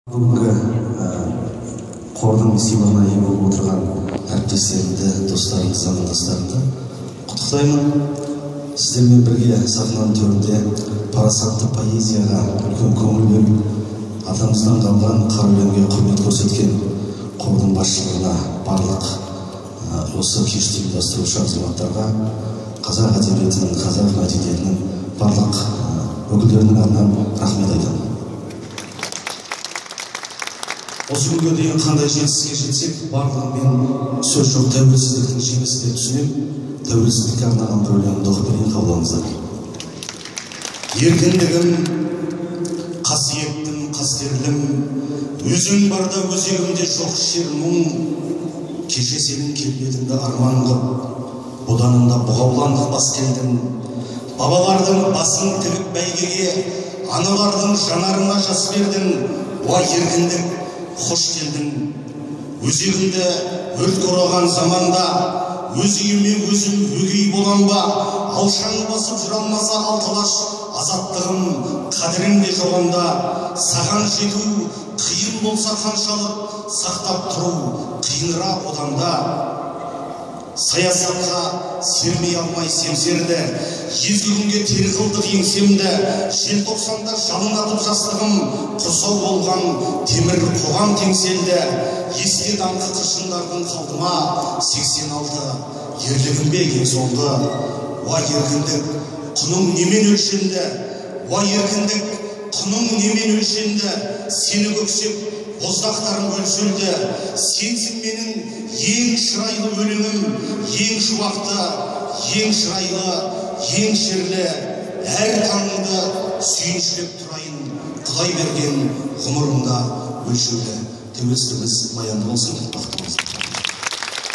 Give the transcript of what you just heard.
Бүгінгі қордың сыйлығына ие болып отырған әріптестерімді, достарымды, замандастарымды құттықтаймын. Сіздермен бірге сахнаның төрінде парасатты поэзияға үлкен көңіл бөліп, атамыздан қалған қара өлеңге құрмет көрсеткен қордың басшылығына, барлық осы кешті ұйымдастырушы азаматтарға, қазақ әдебиетінің, қазақ мәдениетінің барлық өкілдерінің атынан рахмет айтамын. Осы күнге дейін қандай жетістікке жетсек, барлығымен сөз жоқ, тәуелсіздіктің жемісі деп түсінемін. Тәуелсіздікке арналған бір өлеңімді оқып берейін, қабылдаңыздар. Еркіндігім, қасиеттім, қастерлім, өзің барда өзегімде жоқ шер мұң, кеше сенің келбетіңді арман қып, бұданында бұғауландық бас келдім. Бабалардың басын тігіп бәйгеге, аналардың жанарына жас бердің. Уа еркіндік, хош келдің. Өзегімді өрт қораған заманда, өзіме өзім өгей болам ба? Алшаң басып жүре алмаса алталаш, азаттығым, қадірім де жоғанда. Саған жету қиын болса қаншалық, сақтап тұру қиынырақ оданда. Саясатқа сермей алмай семсерді, езгі күнге тер қылдық еңсемді. Желтоқсанда жалынатып жастығым, құрсау болған темір қоғам теңселді. Есте даңқы қыршындардың қалдыма, 86 ерлігім бе ең соңғы. Уа еркіндік, құның немен өлшенді? Уа еркіндік, құның немен өлшенді? Сені көксеп, боздақтарым өлшілді. Сенсің менің ең шырайлы өлеңім, ең шуақты, ең шырайлы, ең шерлі. Әр таңыңды сүйіншілеп тұрайын, құдай берген ғұмырымда өлшеулі. Тәуелсіздігіміз баянды болсын, бақытты болсын.